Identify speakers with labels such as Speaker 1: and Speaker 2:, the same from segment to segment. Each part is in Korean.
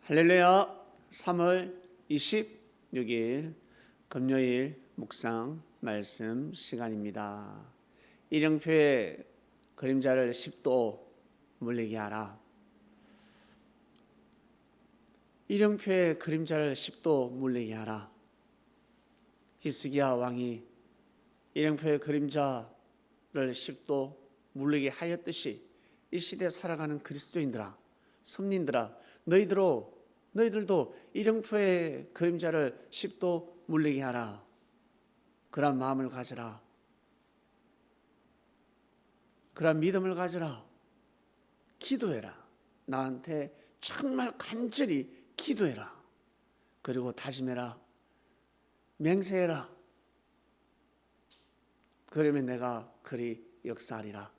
Speaker 1: 할렐루야. 3월 26일 금요일 묵상 말씀 시간입니다. 이령표의 그림자를 10도 물리게 하라. 이령표의 그림자를 10도 물리게 하라. 히스기야 왕이 이령표의 그림자를 10도 물리게 하였듯이 이 시대에 살아가는 그리스도인들아, 성민들아, 너희들도 이령표의 그림자를 10도 물리게 하라. 그런 마음을 가져라. 그런 믿음을 가져라. 기도해라. 나한테 정말 간절히 기도해라. 그리고 다짐해라. 맹세해라. 그러면 내가 그리 역사하리라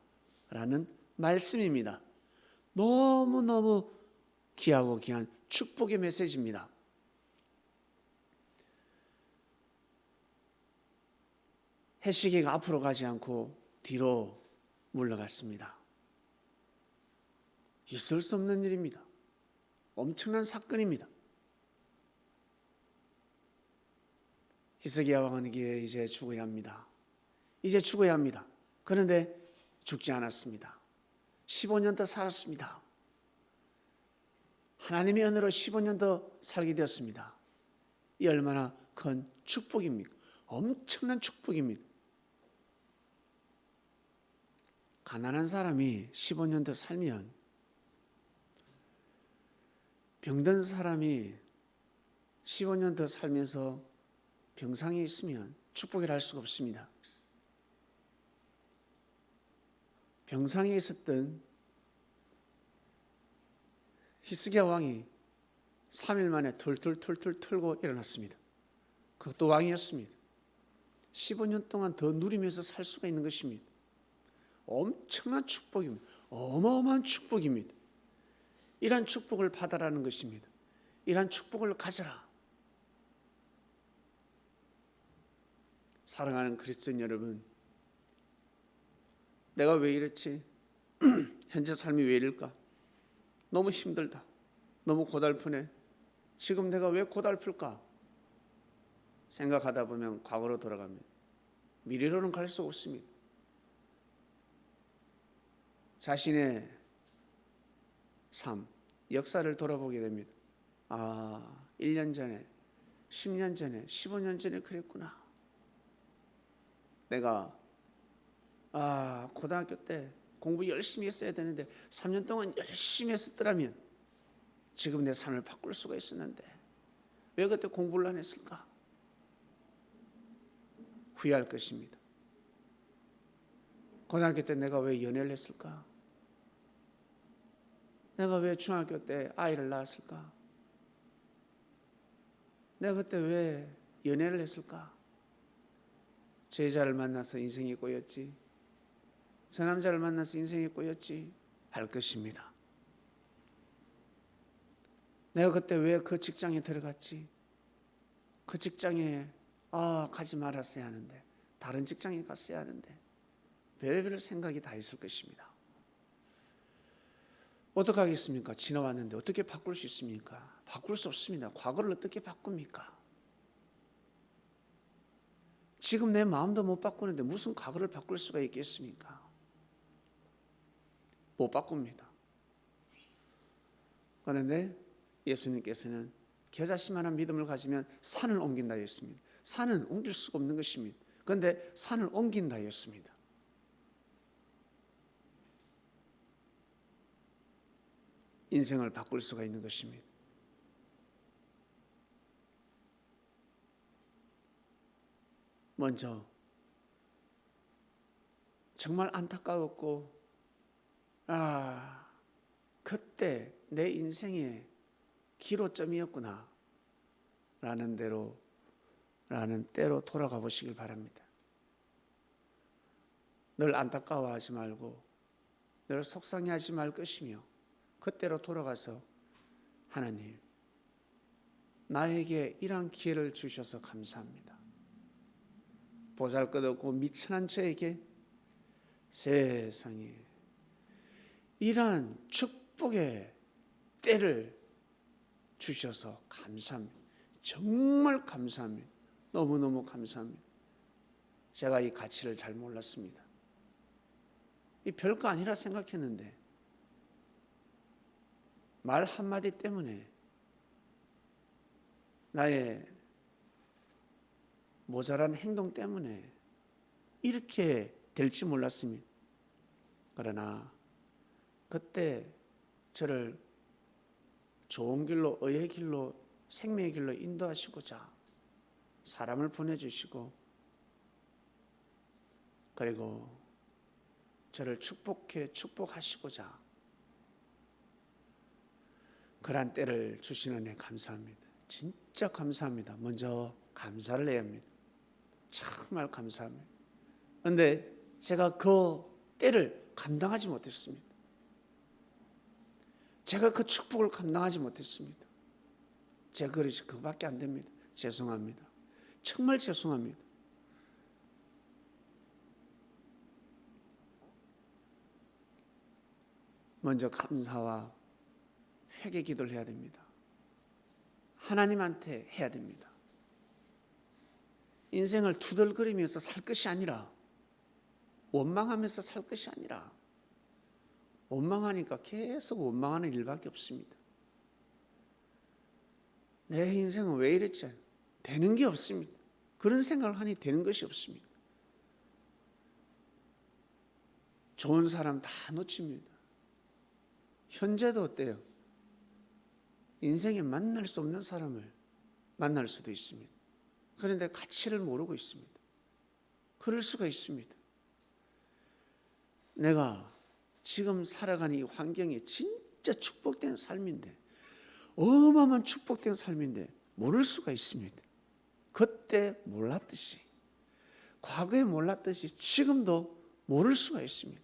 Speaker 1: 라는 말씀입니다. 너무너무 귀하고 귀한 축복의 메시지입니다. 해시계가 앞으로 가지 않고 뒤로 물러갔습니다. 있을 수 없는 일입니다. 엄청난 사건입니다. 히스기야 왕은 이제 죽어야 합니다. 이제 죽어야 합니다. 그런데 죽지 않았습니다. 15년 더 살았습니다. 하나님의 은혜로 15년 더 살게 되었습니다. 이 얼마나 큰 축복입니까? 엄청난 축복입니다. 가난한 사람이 15년 더 살면 병든 사람이 15년 더 살면서 병상에 있으면 축복이라 할 수가 없습니다. 병상에 있었던 히스기야 왕이 3일 만에 툴툴 털고 일어났습니다. 그것도 왕이었습니다. 15년 동안 더 누리면서 살 수가 있는 것입니다. 엄청난 축복입니다. 어마어마한 축복입니다. 이러한 축복을 받아라는 것입니다. 이러한 축복을 가져라. 사랑하는 그리스도인 여러분, 내가 왜 이렇지? 현재 삶이 왜 이럴까? 너무 힘들다. 너무 고달프네. 지금 내가 왜 고달플까? 생각하다 보면 과거로 돌아갑니다. 미래로는 갈 수 없습니다. 자신의 삶, 역사를 돌아보게 됩니다. 1년 전에, 10년 전에, 15년 전에 그랬구나. 내가 고등학교 때 공부 열심히 했어야 되는데 3년 동안 열심히 했었더라면 지금 내 삶을 바꿀 수가 있었는데 왜 그때 공부를 안 했을까? 후회할 것입니다. 고등학교 때 내가 왜 연애를 했을까? 내가 왜 중학교 때 아이를 낳았을까? 내가 그때 왜 연애를 했을까? 저 여자를 만나서 인생이 꼬였지, 저 남자를 만나서 인생이 꼬였지 할 것입니다. 내가 그때 왜 그 직장에 들어갔지? 그 직장에 가지 말았어야 하는데, 다른 직장에 갔어야 하는데, 별의별 생각이 다 있을 것입니다. 어떻게 하겠습니까? 지나왔는데 어떻게 바꿀 수 있습니까? 바꿀 수 없습니다. 과거를 어떻게 바꿉니까? 지금 내 마음도 못 바꾸는데 무슨 과거를 바꿀 수가 있겠습니까? 못 바꿉니다. 그런데 예수님께서는 겨자씨만한 믿음을 가지면 산을 옮긴다 했습니다. 산은 옮길 수가 없는 것입니다. 그런데 산을 옮긴다 했습니다. 인생을 바꿀 수가 있는 것입니다. 먼저 정말 안타까웠고 그때 내 인생의 기로점이었구나 라는 때로 돌아가 보시길 바랍니다. 늘 안타까워하지 말고 늘 속상해하지 말 것이며 그때로 돌아가서 하나님, 나에게 이러한 기회를 주셔서 감사합니다. 보잘것없고 미천한 저에게 세상에 이러한 축복의 때를 주셔서 감사합니다. 정말 감사합니다. 너무너무 감사합니다. 제가 이 가치를 잘 몰랐습니다. 이 별거 아니라 생각했는데 말 한마디 때문에 나의 모자란 행동 때문에 이렇게 될지 몰랐습니다. 그러나 그때 저를 좋은 길로, 의의 길로, 생명의 길로 인도하시고자 사람을 보내주시고, 그리고 저를 축복하시고자 그러한 때를 주시는 은혜 감사합니다. 진짜 감사합니다. 먼저 감사를 해야 합니다. 정말 감사합니다. 그런데 제가 그 때를 감당하지 못했습니다. 제가 그 축복을 감당하지 못했습니다. 제 그릇이 그거밖에 안 됩니다. 죄송합니다. 정말 죄송합니다. 먼저 감사와 회개 기도를 해야 됩니다. 하나님한테 해야 됩니다. 인생을 투덜거리면서 살 것이 아니라, 원망하면서 살 것이 아니라, 원망하니까 계속 원망하는 일밖에 없습니다. 내 인생은 왜 이랬지? 되는 게 없습니다. 그런 생각을 하니 되는 것이 없습니다. 좋은 사람 다 놓칩니다. 현재도 어때요? 인생에 만날 수 없는 사람을 만날 수도 있습니다. 그런데 가치를 모르고 있습니다. 그럴 수가 있습니다. 내가 지금 살아가는 이 환경이 진짜 축복된 삶인데, 어마어마한 축복된 삶인데 모를 수가 있습니다. 그때 몰랐듯이, 과거에 몰랐듯이 지금도 모를 수가 있습니다.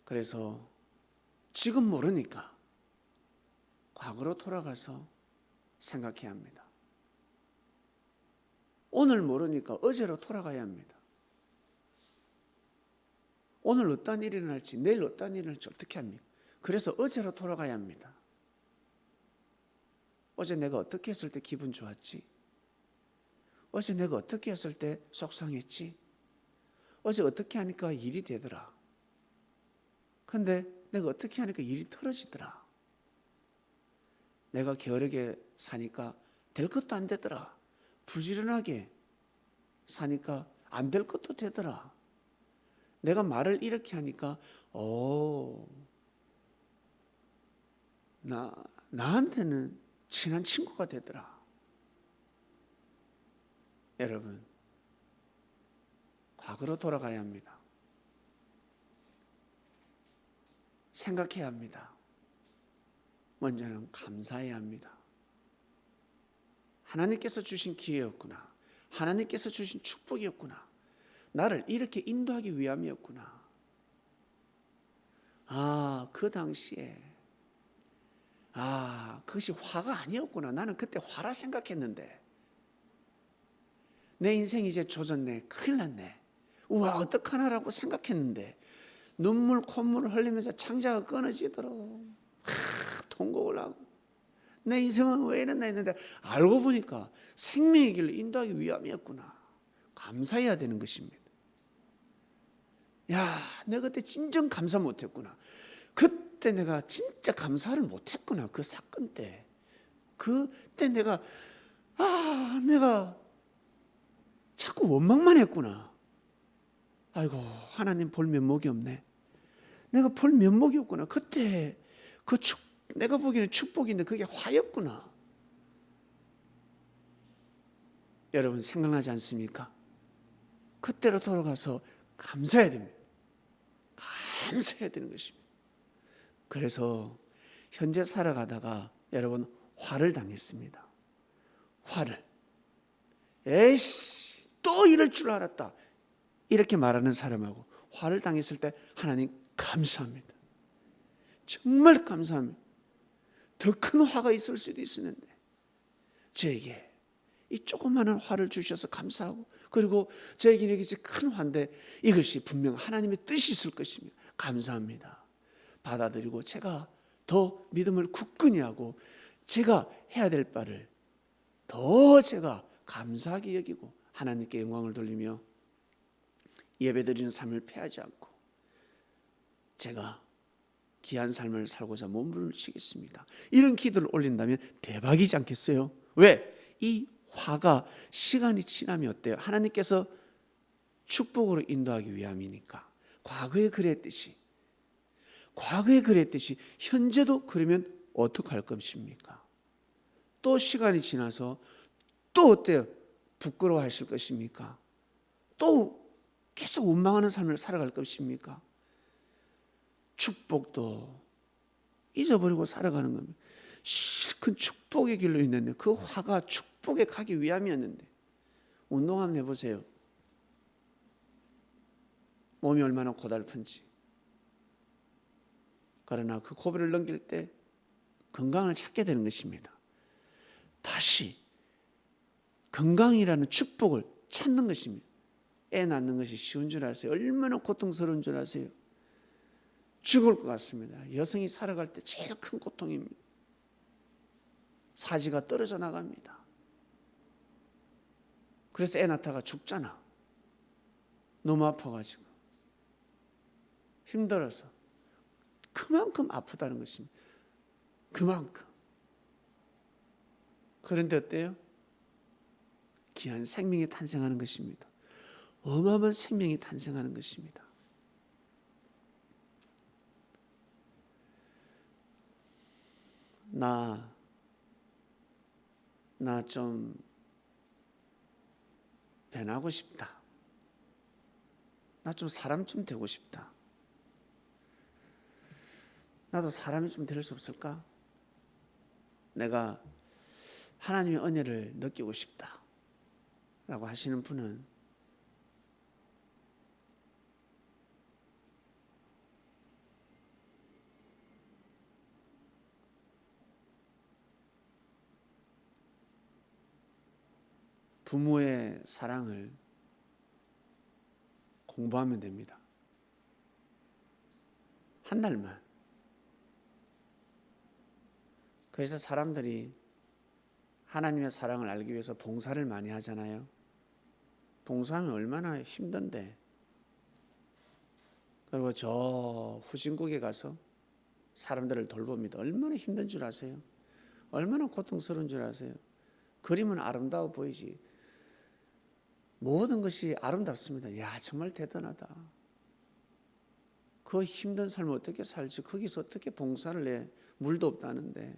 Speaker 1: 그래서 지금 모르니까 과거로 돌아가서 생각해야 합니다. 오늘 모르니까 어제로 돌아가야 합니다. 오늘 어떤 일이 일어날지, 내일 어떤 일이 일어날지 어떻게 합니까? 그래서 어제로 돌아가야 합니다. 어제 내가 어떻게 했을 때 기분 좋았지? 어제 내가 어떻게 했을 때 속상했지? 어제 어떻게 하니까 일이 되더라. 근데 내가 어떻게 하니까 일이 틀어지더라. 내가 게으르게 사니까 될 것도 안 되더라. 부지런하게 사니까 안 될 것도 되더라. 내가 말을 이렇게 하니까 나한테는 친한 친구가 되더라. 여러분, 과거로 돌아가야 합니다. 생각해야 합니다. 먼저는 감사해야 합니다. 하나님께서 주신 기회였구나. 하나님께서 주신 축복이었구나. 나를 이렇게 인도하기 위함이었구나. 그 당시에 그것이 화가 아니었구나. 나는 그때 화라 생각했는데 내 인생이 이제 조졌네. 큰일 났네. 우와, 어떡하나라고 생각했는데 눈물 콧물을 흘리면서 창자가 끊어지도록 통곡을 하고 내 인생은 왜 이랬나 했는데 알고 보니까 생명의 길을 인도하기 위함이었구나. 감사해야 되는 것입니다. 내가 그때 진정 감사 못했구나. 그때 내가 진짜 감사를 못했구나. 그 사건 때. 그때 내가 자꾸 원망만 했구나. 아이고, 하나님 볼 면목이 없네. 내가 볼 면목이 없구나. 그때 내가 보기에는 축복인데 그게 화였구나. 여러분 생각나지 않습니까? 그때로 돌아가서 감사해야 됩니다. 감사해야 되는 것입니다. 그래서 현재 살아가다가 여러분 화를 당했습니다. 화를. 에이씨, 또 이럴 줄 알았다. 이렇게 말하는 사람하고 화를 당했을 때 하나님 감사합니다. 정말 감사합니다. 더 큰 화가 있을 수도 있었는데 저에게 이 조그마한 화를 주셔서 감사하고, 그리고 저에게는 이것이 큰 화인데 이것이 분명 하나님의 뜻이 있을 것입니다. 감사합니다. 받아들이고 제가 더 믿음을 굳건히 하고 제가 해야 될 바를 더 제가 감사하게 여기고 하나님께 영광을 돌리며 예배드리는 삶을 패하지 않고 제가 귀한 삶을 살고자 몸부림을 치겠습니다. 이런 기도를 올린다면 대박이지 않겠어요? 왜? 이 화가 시간이 지나면 어때요? 하나님께서 축복으로 인도하기 위함이니까. 과거에 그랬듯이 현재도 그러면 어떡할 것입니까? 또 시간이 지나서 또 어때요? 부끄러워하실 것입니까? 또 계속 원망하는 삶을 살아갈 것입니까? 축복도 잊어버리고 살아가는 겁니다. 실컷 축복의 길로 있는데 그 화가 축복에 가기 위함이었는데 운동 한번 해보세요. 몸이 얼마나 고달픈지. 그러나 그 고비를 넘길 때 건강을 찾게 되는 것입니다. 다시 건강이라는 축복을 찾는 것입니다. 애 낳는 것이 쉬운 줄 아세요? 얼마나 고통스러운 줄 아세요? 죽을 것 같습니다. 여성이 살아갈 때 제일 큰 고통입니다. 사지가 떨어져 나갑니다. 그래서 애 낳다가 죽잖아. 너무 아파가지고 힘들어서 그만큼 아프다는 것입니다. 그만큼. 그런데 어때요? 귀한 생명이 탄생하는 것입니다. 어마어마한 생명이 탄생하는 것입니다. 나 좀 변하고 싶다. 나 좀 사람 좀 되고 싶다. 나도 사람이 좀 될 수 없을까? 내가 하나님의 은혜를 느끼고 싶다 라고 하시는 분은 부모의 사랑을 공부하면 됩니다. 한 달만. 그래서 사람들이 하나님의 사랑을 알기 위해서 봉사를 많이 하잖아요. 봉사하면 얼마나 힘든데. 그리고 저 후진국에 가서 사람들을 돌봅니다. 얼마나 힘든 줄 아세요? 얼마나 고통스러운 줄 아세요? 그림은 아름다워 보이지 모든 것이 아름답습니다. 야, 정말 대단하다. 그 힘든 삶을 어떻게 살지? 거기서 어떻게 봉사를 해? 물도 없다는데,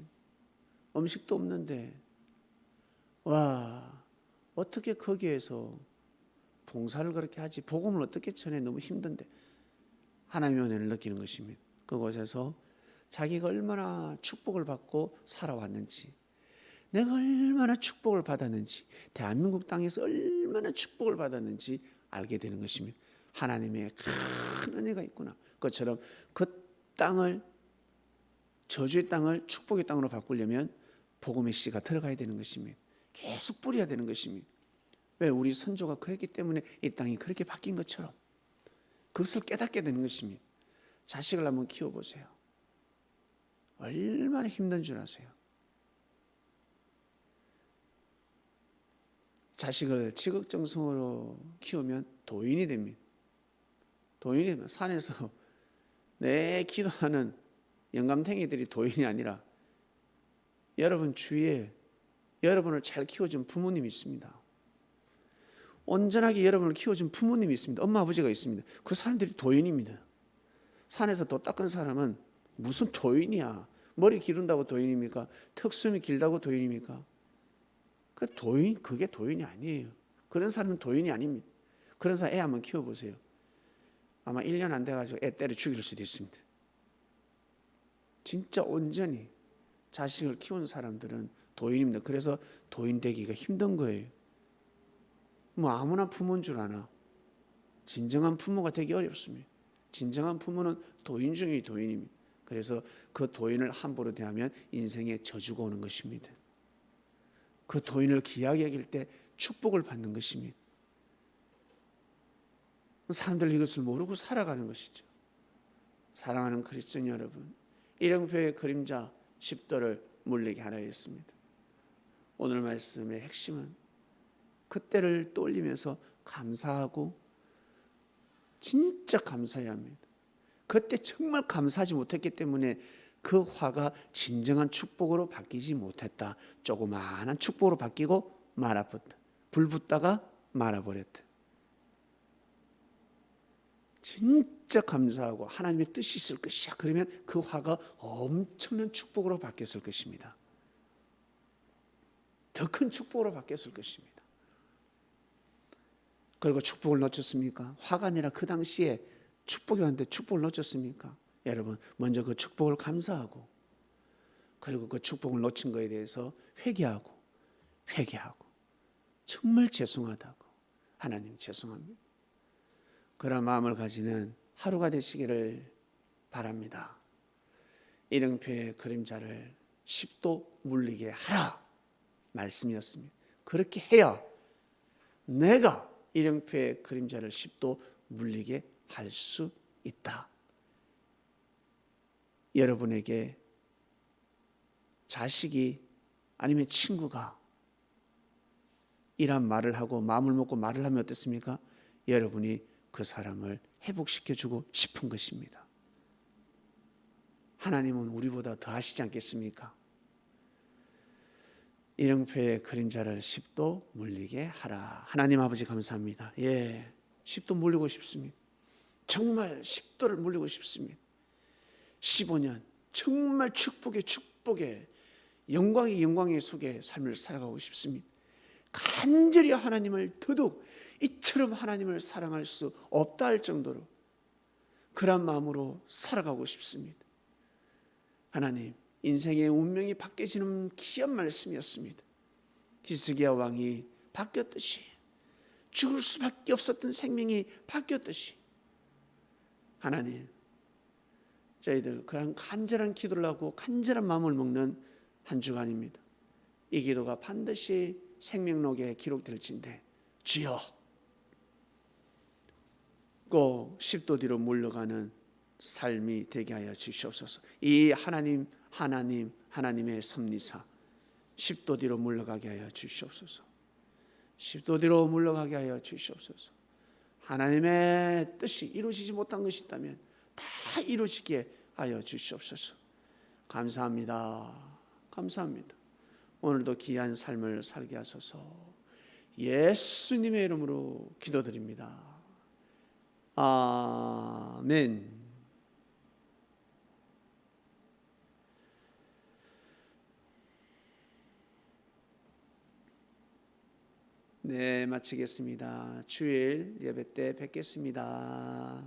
Speaker 1: 음식도 없는데, 와, 어떻게 거기에서 봉사를 그렇게 하지? 복음을 어떻게 전해? 너무 힘든데. 하나님의 은혜를 느끼는 것입니다. 그곳에서 자기가 얼마나 축복을 받고 살아왔는지, 내가 얼마나 축복을 받았는지, 대한민국 땅에서 얼마나 축복을 받았는지 알게 되는 것입니다. 하나님의 큰 은혜가 있구나. 그것처럼 그 땅을, 저주의 땅을 축복의 땅으로 바꾸려면 복음의 씨가 들어가야 되는 것입니다. 계속 뿌려야 되는 것입니다. 왜? 우리 선조가 그랬기 때문에 이 땅이 그렇게 바뀐 것처럼 그것을 깨닫게 되는 것입니다. 자식을 한번 키워보세요. 얼마나 힘든 줄 아세요? 자식을 지극정성으로 키우면 도인이 됩니다. 도인이 되면 산에서 내 기도하는 영감탱이들이 도인이 아니라 여러분 주위에 여러분을 잘 키워준 부모님이 있습니다. 온전하게 여러분을 키워준 부모님이 있습니다. 엄마 아버지가 있습니다. 그 사람들이 도인입니다. 산에서 도 닦은 사람은 무슨 도인이야? 머리 기른다고 도인입니까? 턱수염이 길다고 도인입니까? 그게 도인이 아니에요. 그런 사람은 도인이 아닙니다. 그런 사람 애 한번 키워보세요. 아마 1년 안 돼가지고 애 때려 죽일 수도 있습니다. 진짜 온전히 자식을 키운 사람들은 도인입니다. 그래서 도인 되기가 힘든 거예요. 뭐 아무나 부모인 줄 아나. 진정한 부모가 되기 어렵습니다. 진정한 부모는 도인 중의 도인입니다. 그래서 그 도인을 함부로 대하면 인생에 저주가 오는 것입니다. 그 도인을 귀하게 여길 때 축복을 받는 것입니다. 사람들 이것을 모르고 살아가는 것이죠. 사랑하는 그리스도인 여러분, 이령표의 그림자 10도를 물리게 하려 했습니다. 오늘 말씀의 핵심은 그때를 떠올리면서 감사하고 진짜 감사해야 합니다. 그때 정말 감사하지 못했기 때문에 그 화가 진정한 축복으로 바뀌지 못했다. 조그마한 축복으로 바뀌고 말아붙다. 불 붙다가 말아버렸다. 진짜 감사하고 하나님의 뜻이 있을 것이야. 그러면 그 화가 엄청난 축복으로 바뀌었을 것입니다. 더 큰 축복으로 바뀌었을 것입니다. 그리고 축복을 놓쳤습니까? 화가 아니라 그 당시에 축복이 왔는데 축복을 놓쳤습니까? 여러분, 먼저 그 축복을 감사하고, 그리고 그 축복을 놓친 것에 대해서 회개하고 정말 죄송하다고, 하나님 죄송합니다, 그런 마음을 가지는 하루가 되시기를 바랍니다. 이령표의 그림자를 10도 물리게 하라 말씀이었습니다. 그렇게 해야 내가 이령표의 그림자를 10도 물리게 할 수 있다. 여러분에게 자식이 아니면 친구가 이런 말을 하고 마음을 먹고 말을 하면 어떻습니까? 여러분이 그 사람을 회복시켜주고 싶은 것입니다. 하나님은 우리보다 더 하시지 않겠습니까? 이령표의 그림자를 10도 물리게 하라. 하나님 아버지 감사합니다. 10도 물리고 싶습니다. 정말 10도를 물리고 싶습니다. 15년 정말 축복의 영광의 속에 삶을 살아가고 싶습니다. 간절히 하나님을 더욱 이처럼 하나님을 사랑할 수 없다 할 정도로 그런 마음으로 살아가고 싶습니다. 하나님, 인생의 운명이 바뀌어지는 귀한 말씀이었습니다. 히스기야 왕이 바뀌었듯이, 죽을 수밖에 없었던 생명이 바뀌었듯이, 하나님, 저희들 그런 간절한 기도를 하고 간절한 마음을 먹는 한 주간입니다. 이 기도가 반드시 생명록에 기록될진데 주여, 꼭 10도 뒤로 물러가는 삶이 되게 하여 주시옵소서. 이 하나님의 섭리사 10도 뒤로 물러가게 하여 주시옵소서. 10도 뒤로 물러가게 하여 주시옵소서. 하나님의 뜻이 이루어지지 못한 것이 있다면 다 이루어지게 하여 주시옵소서. 감사합니다. 오늘도 귀한 삶을 살게 하소서. 예수님의 이름으로 기도드립니다. 아멘. 네, 마치겠습니다. 주일 예배 때 뵙겠습니다.